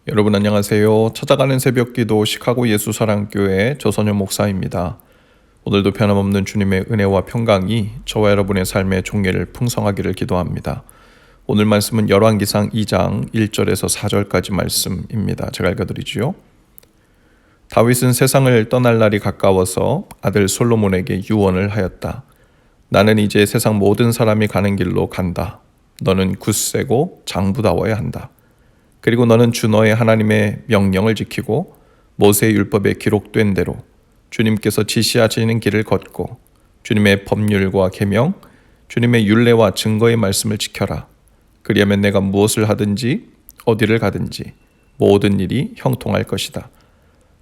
여러분 안녕하세요. 찾아가는 새벽기도 시카고 예수사랑교회 조선현 목사입니다. 오늘도 변함없는 주님의 은혜와 평강이 저와 여러분의 삶의 종례를 풍성하기를 기도합니다. 오늘 말씀은 열왕기상 2장 1절에서 4절까지 말씀입니다. 제가 읽어드리지요. 다윗은 세상을 떠날 날이 가까워서 아들 솔로몬에게 유언을 하였다. 나는 이제 세상 모든 사람이 가는 길로 간다. 너는 굳세고 장부다워야 한다. 그리고 너는 주 너의 하나님의 명령을 지키고 모세의 율법에 기록된 대로 주님께서 지시하시는 길을 걷고 주님의 법률과 계명, 주님의 율례와 증거의 말씀을 지켜라. 그리하면 내가 무엇을 하든지 어디를 가든지 모든 일이 형통할 것이다.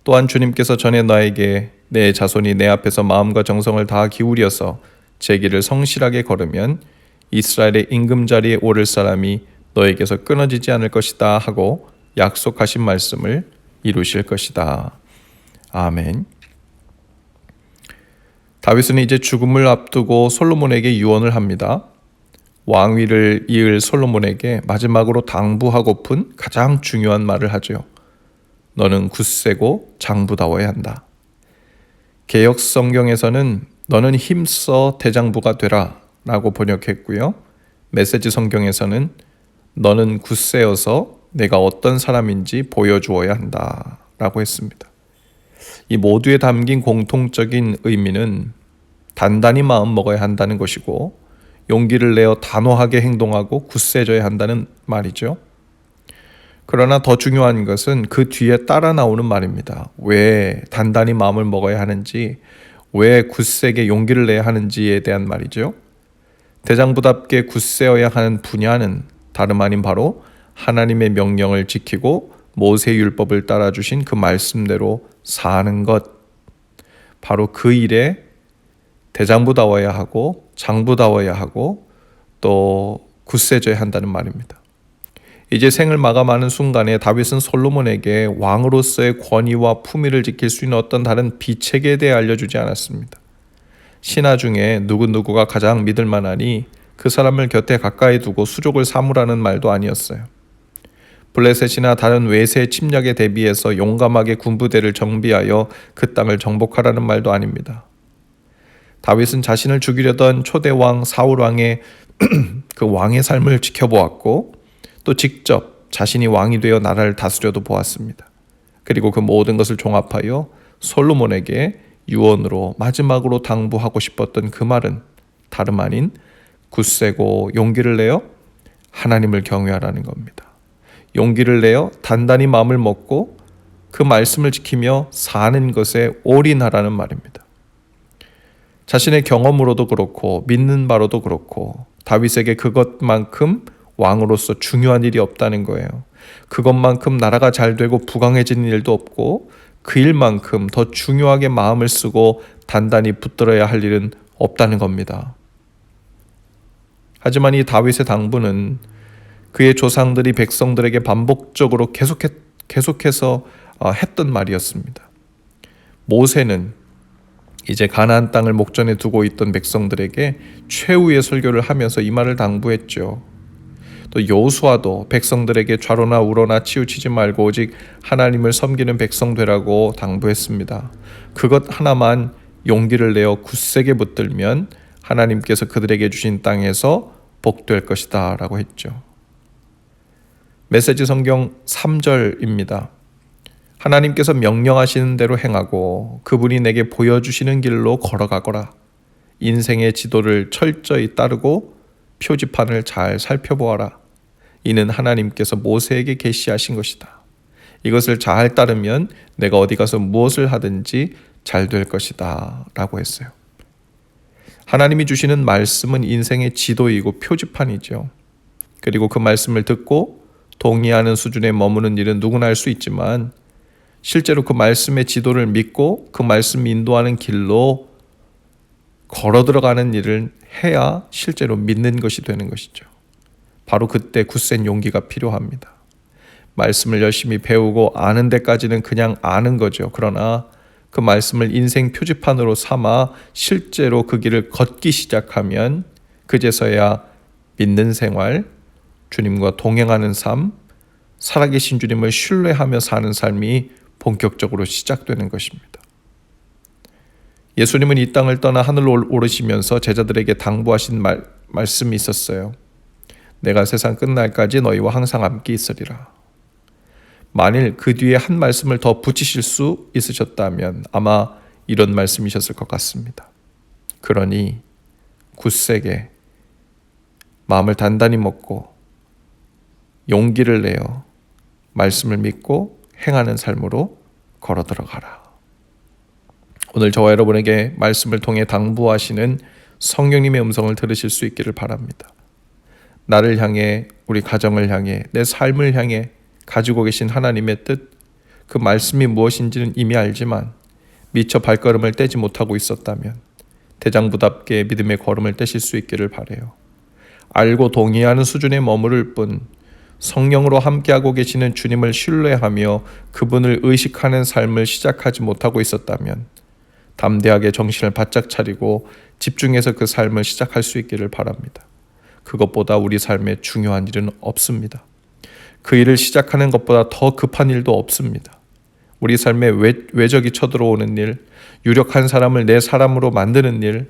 또한 주님께서 전에 나에게 내 자손이 내 앞에서 마음과 정성을 다 기울여서 제 길을 성실하게 걸으면 이스라엘의 임금자리에 오를 사람이 너에게서 끊어지지 않을 것이다 하고 약속하신 말씀을 이루실 것이다. 아멘. 다윗은 이제 죽음을 앞두고 솔로몬에게 유언을 합니다. 왕위를 이을 솔로몬에게 마지막으로 당부하고픈 가장 중요한 말을 하죠. 너는 굳세고 장부다워야 한다. 개역 성경에서는 너는 힘써 대장부가 되라 라고 번역했고요. 메시지 성경에서는 너는 굳세어서 내가 어떤 사람인지 보여주어야 한다 라고 했습니다. 이 모두에 담긴 공통적인 의미는 단단히 마음 먹어야 한다는 것이고 용기를 내어 단호하게 행동하고 굳세져야 한다는 말이죠. 그러나 더 중요한 것은 그 뒤에 따라 나오는 말입니다. 왜 단단히 마음을 먹어야 하는지, 왜 굳세게 용기를 내야 하는지에 대한 말이죠. 대장부답게 굳세어야 하는 분야는 다름 아닌 바로 하나님의 명령을 지키고 모세 율법을 따라 주신 그 말씀대로 사는 것, 바로 그 일에 대장부다워야 하고 장부다워야 하고 또 굳세져야 한다는 말입니다. 이제 생을 마감하는 순간에 다윗은 솔로몬에게 왕으로서의 권위와 품위를 지킬 수 있는 어떤 다른 비책에 대해 알려주지 않았습니다. 신하 중에 누구누구가 가장 믿을 만하니 그 사람을 곁에 가까이 두고 수족을 삼으라는 말도 아니었어요. 블레셋이나 다른 외세 침략에 대비해서 용감하게 군부대를 정비하여 그 땅을 정복하라는 말도 아닙니다. 다윗은 자신을 죽이려던 초대왕 사울왕의 그 왕의 삶을 지켜보았고 또 직접 자신이 왕이 되어 나라를 다스려도 보았습니다. 그리고 그 모든 것을 종합하여 솔로몬에게 유언으로 마지막으로 당부하고 싶었던 그 말은 다름 아닌 굳세고 용기를 내어 하나님을 경외하라는 겁니다. 용기를 내어 단단히 마음을 먹고 그 말씀을 지키며 사는 것에 올인하라는 말입니다. 자신의 경험으로도 그렇고 믿는 바로도 그렇고 다윗에게 그것만큼 왕으로서 중요한 일이 없다는 거예요. 그것만큼 나라가 잘 되고 부강해지는 일도 없고 그 일만큼 더 중요하게 마음을 쓰고 단단히 붙들어야 할 일은 없다는 겁니다. 하지만 이 다윗의 당부는 그의 조상들이 백성들에게 반복적으로 계속해서 했던 말이었습니다. 모세는 이제 가나안 땅을 목전에 두고 있던 백성들에게 최후의 설교를 하면서 이 말을 당부했죠. 또 여호수아도 백성들에게 좌로나 우로나 치우치지 말고 오직 하나님을 섬기는 백성 되라고 당부했습니다. 그것 하나만 용기를 내어 굳세게 붙들면 하나님께서 그들에게 주신 땅에서 복될 것이다 라고 했죠. 메시지 성경 3절입니다. 하나님께서 명령하시는 대로 행하고 그분이 내게 보여주시는 길로 걸어가거라. 인생의 지도를 철저히 따르고 표지판을 잘 살펴보아라. 이는 하나님께서 모세에게 계시하신 것이다. 이것을 잘 따르면 내가 어디 가서 무엇을 하든지 잘 될 것이다 라고 했어요. 하나님이 주시는 말씀은 인생의 지도이고 표지판이죠. 그리고 그 말씀을 듣고 동의하는 수준에 머무는 일은 누구나 할 수 있지만 실제로 그 말씀의 지도를 믿고 그 말씀 인도하는 길로 걸어 들어가는 일을 해야 실제로 믿는 것이 되는 것이죠. 바로 그때 굳센 용기가 필요합니다. 말씀을 열심히 배우고 아는 데까지는 그냥 아는 거죠. 그러나 그 말씀을 인생 표지판으로 삼아 실제로 그 길을 걷기 시작하면 그제서야 믿는 생활, 주님과 동행하는 삶, 살아계신 주님을 신뢰하며 사는 삶이 본격적으로 시작되는 것입니다. 예수님은 이 땅을 떠나 하늘로 오르시면서 제자들에게 당부하신 말씀이 있었어요. 내가 세상 끝날까지 너희와 항상 함께 있으리라. 만일 그 뒤에 한 말씀을 더 붙이실 수 있으셨다면 아마 이런 말씀이셨을 것 같습니다. 그러니 굳세게 마음을 단단히 먹고 용기를 내어 말씀을 믿고 행하는 삶으로 걸어 들어가라. 오늘 저와 여러분에게 말씀을 통해 당부하시는 성령님의 음성을 들으실 수 있기를 바랍니다. 나를 향해, 우리 가정을 향해, 내 삶을 향해 가지고 계신 하나님의 뜻, 그 말씀이 무엇인지는 이미 알지만 미처 발걸음을 떼지 못하고 있었다면 대장부답게 믿음의 걸음을 떼실 수 있기를 바라요. 알고 동의하는 수준에 머무를 뿐 성령으로 함께하고 계시는 주님을 신뢰하며 그분을 의식하는 삶을 시작하지 못하고 있었다면 담대하게 정신을 바짝 차리고 집중해서 그 삶을 시작할 수 있기를 바랍니다. 그것보다 우리 삶에 중요한 일은 없습니다. 그 일을 시작하는 것보다 더 급한 일도 없습니다. 우리 삶에 외적이 쳐들어오는 일, 유력한 사람을 내 사람으로 만드는 일,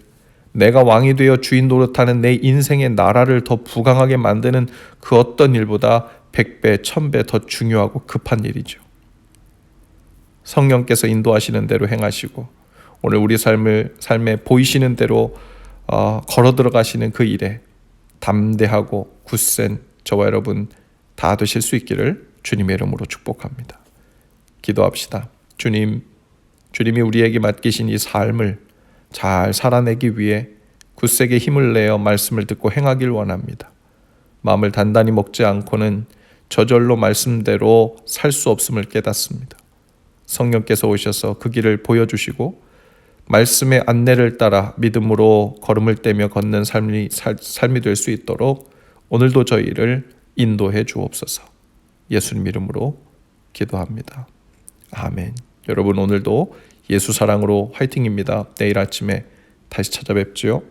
내가 왕이 되어 주인 노릇하는 내 인생의 나라를 더 부강하게 만드는 그 어떤 일보다 100배, 1000배 더 중요하고 급한 일이죠. 성령께서 인도하시는 대로 행하시고 오늘 우리 삶에 보이시는 대로 걸어 들어가시는 그 일에 담대하고 굳센 저와 여러분 다 되실 수 있기를 주님의 이름으로 축복합니다. 기도합시다. 주님이 우리에게 맡기신 이 삶을 잘 살아내기 위해 굳세게 힘을 내어 말씀을 듣고 행하길 원합니다. 마음을 단단히 먹지 않고는 저절로 말씀대로 살 수 없음을 깨닫습니다. 성령께서 오셔서 그 길을 보여주시고 말씀의 안내를 따라 믿음으로 걸음을 떼며 걷는 삶이 될 수 있도록 오늘도 저희를 인도해 주옵소서. 예수님 이름으로 기도합니다. 아멘. 여러분 오늘도 예수 사랑으로 화이팅입니다. 내일 아침에 다시 찾아뵙지요.